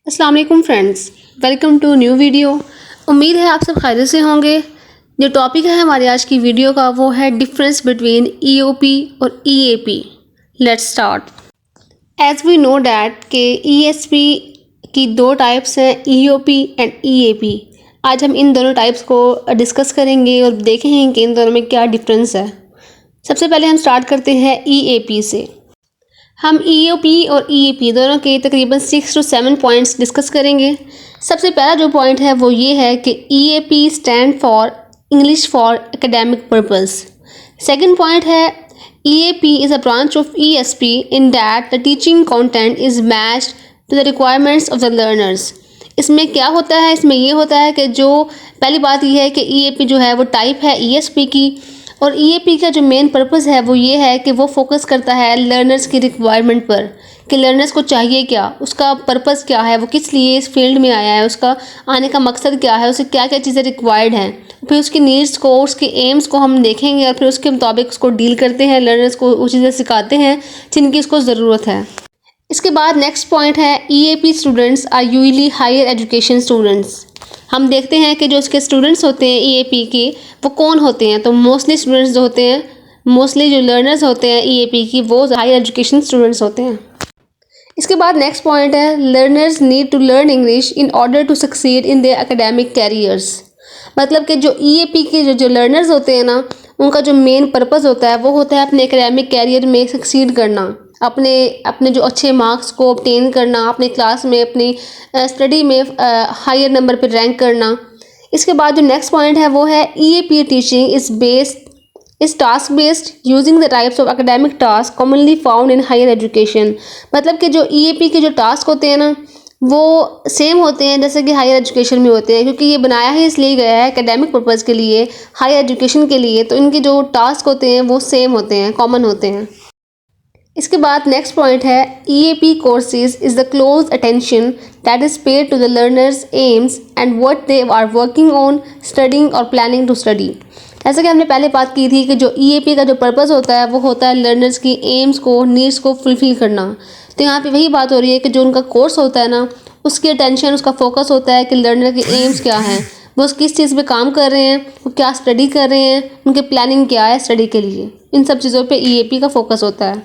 अस्सलाम वालेकुम friends, welcome to new video. उम्मीद है आप सब खैरियत से होंगे। जो टॉपिक है हमारी आज की वीडियो का वो है डिफरेंस बिटवीन ईओपी और EAP. Let's start. As we know that के ईएसपी की दो टाइप्स हैं, ईओपी एंड ईएपी। आज हम इन दोनों टाइप्स को डिस्कस करेंगे और देखेंगे कि इन दोनों में क्या डिफरेंस है। सबसे पहले हम स्टार्ट करते हैं ईएपी से। हम ईओपी और ईएपी दोनों के तकरीबन 6 to 7 पॉइंट्स डिस्कस करेंगे। सबसे पहला जो पॉइंट है वो ये है कि EAP stand for English for academic purpose. Second point है EAP is a branch of ESP in that the teaching content is matched to the requirements of the learners. इसमें क्या होता है, इसमें ये होता है कि जो पहली बात ये है कि ईएपी जो है वो टाइप है ईएसपी की, और ईएपी का जो मेन पर्पस है वो ये है कि वो फोकस करता है लर्नर्स की रिक्वायरमेंट पर, कि लर्नर्स को चाहिए क्या, उसका पर्पस क्या है, वो किस लिए इस फील्ड में आया है, उसका आने का मकसद क्या है, उसे क्या क्या चीज़ें रिक्वायर्ड हैं। फिर उसकी नीड्स को, उसके एम्स को हम देखेंगे और फिर उसके मुताबिक उसको डील करते हैं, लर्नर्स को वो चीज़ें सिखाते हैं जिनकी उसको ज़रूरत है। इसके बाद नेक्स्ट पॉइंट है EAP students are usually higher education students. हम देखते हैं कि जो उसके स्टूडेंट्स होते हैं ईएपी के वो कौन होते हैं, तो मोस्टली स्टूडेंट्स जो होते हैं, मोस्टली जो लर्नर्स होते हैं ईएपी की वो हायर एजुकेशन स्टूडेंट्स होते हैं। इसके बाद नेक्स्ट पॉइंट है learners need to learn English in order to succeed in their academic careers. मतलब कि जो ईएपी के जो लर्नर्स होते हैं ना, उनका जो मेन पर्पस होता है वो होता है अपने एकेडमिक कैरियर में सक्सीड करना, अपने अपने जो अच्छे मार्क्स को ऑब्टेन करना, अपने क्लास में अपनी स्टडी में हायर नंबर पर रैंक करना। इसके बाद जो नेक्स्ट पॉइंट है वो है EAP teaching is task based using the types of academic task commonly found in higher education. मतलब कि जो ईएपी के जो टास्क होते हैं ना वो सेम होते हैं जैसे कि हायर एजुकेशन में होते हैं, क्योंकि ये बनाया ही इसलिए गया है एकेडमिक पर्पज़ के लिए, हायर एजुकेशन के लिए, तो इनके जो टास्क होते हैं वो सेम होते हैं, कॉमन होते हैं। इसके बाद नेक्स्ट पॉइंट है EAP courses is the close attention that is paid to the learners aims and what they are working on studying और प्लानिंग टू स्टडी। जैसे कि हमने पहले बात की थी कि जो ईएपी का जो पर्पस होता है वो होता है लर्नर्स की एम्स को, नीड्स को फुलफिल करना। तो यहाँ पे वही बात हो रही है कि जो उनका कोर्स होता है ना, उसकी अटेंशन, उसका फोकस होता है कि लर्नर के एम्स क्या हैं, वो किस चीज़ पे काम कर रहे हैं, वो क्या स्टडी कर रहे हैं, उनके प्लानिंग क्या है स्टडी के लिए। इन सब चीज़ों पे ईएपी का फोकस होता है।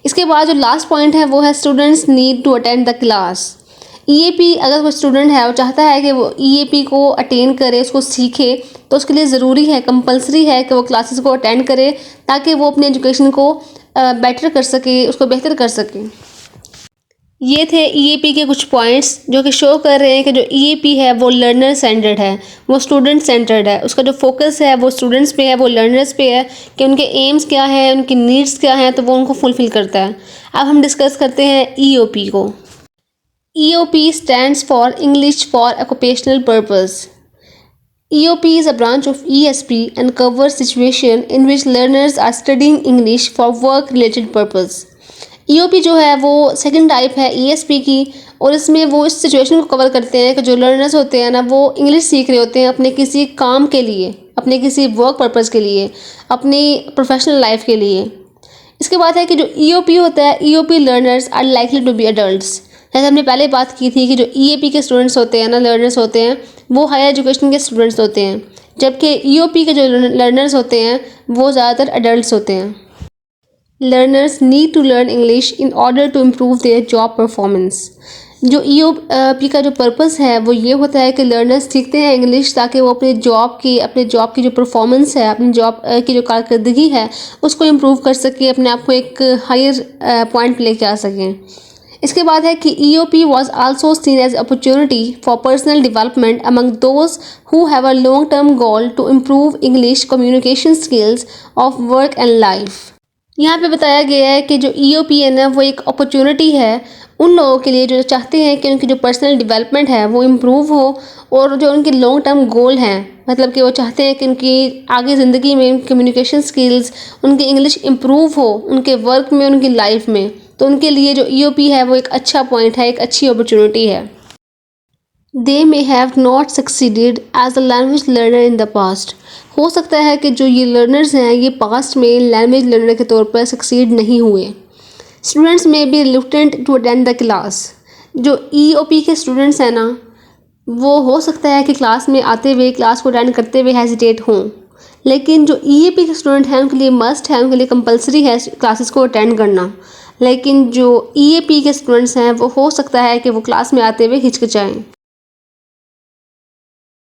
इसके बाद जो लास्ट पॉइंट है वो है students need to attend the class. EAP अगर कोई स्टूडेंट है वो चाहता है कि वो ईएपी को अटेंड करे, उसको सीखे, तो उसके लिए ज़रूरी है, कंपलसरी है कि वो क्लासेस को अटेंड करे ताकि वो अपने एजुकेशन को बेटर कर सके, उसको बेहतर कर सके। ये थे ईएपी के कुछ पॉइंट्स जो कि शो कर रहे हैं कि जो ईएपी है वो लर्नर सेंटर्ड है, वो स्टूडेंट सेंटर्ड है। उसका जो फोकस है वो स्टूडेंट्स पे है, वो लर्नर्स पे है कि उनके एम्स क्या हैं, उनकी नीड्स क्या हैं, तो वो उनको फुलफ़िल करता है। अब हम डिस्कस करते हैं ईओपी को। EOP stands for English for occupational purpose. EOP is a branch of ESP and covers situation in which learners are studying English for work related purpose. EOP जो है वो सेकंड टाइप है ESP की, और इसमें वो इस सिचुएशन को कवर करते हैं कि जो लर्नर्स होते हैं ना वो इंग्लिश सीख रहे होते हैं अपने किसी काम के लिए, अपने किसी वर्क पर्पज़ के लिए, अपनी प्रोफेशनल लाइफ के लिए। इसके बाद है कि जो EOP होता है, EOP learners are likely to be adults. जैसे हमने पहले बात की थी कि जो EAP के स्टूडेंट्स होते हैं ना, लर्नर्स होते हैं, वो हायर एजुकेशन के स्टूडेंट्स होते हैं, जबकि EOP के जो लर्नर्स होते हैं वो ज़्यादातर अडल्ट्स होते हैं। Learners need to learn English in order to improve their job performance. जो EOP का जो पर्पस है वो ये होता है कि लर्नर्स सीखते हैं इंग्लिश ताकि वो अपने जॉब की जो परफॉर्मेंस है, अपनी जॉब की जो कारकर्दगी है उसको इम्प्रूव कर सके, अपने आप को एक हायर पॉइंट पे लेके आ सकें। इसके बाद है कि EOP was also seen as opportunity for personal development among those who have a long-term goal to improve English communication skills of work and life। यहाँ पे बताया गया है कि जो EOP है ना वो एक अपॉर्चुनिटी है उन लोगों के लिए जो चाहते हैं कि उनकी जो पर्सनल डेवलपमेंट है वो इम्प्रूव हो, और जो उनके लॉन्ग टर्म गोल हैं, मतलब कि वो चाहते हैं कि उनकी आगे ज़िंदगी में कम्युनिकेशन स्किल्स, उनकी इंग्लिश इम्प्रूव हो, उनके वर्क में, उनकी लाइफ में, तो उनके लिए जो EOP है वो एक अच्छा पॉइंट है, एक अच्छी अपॉर्चुनिटी है। They may have not succeeded as a language learner in the past. हो सकता है कि जो ये लर्नर्स हैं ये पास्ट में लैंग्वेज लर्नर के तौर पर सक्सीड नहीं हुए। स्टूडेंट्स में be reluctant to attend the class. जो EOP के स्टूडेंट्स हैं ना, वो हो सकता है कि क्लास में आते हुए, क्लास को अटेंड करते हुए हेजिटेट हों, लेकिन जो EAP के स्टूडेंट हैं उनके लिए मस्ट है, उनके लिए कंपलसरी है क्लासेस को अटेंड करना। लेकिन जो EAP के स्टूडेंट्स हैं वो हो सकता है कि वो क्लास में आते हुए हिचकिचाएँ।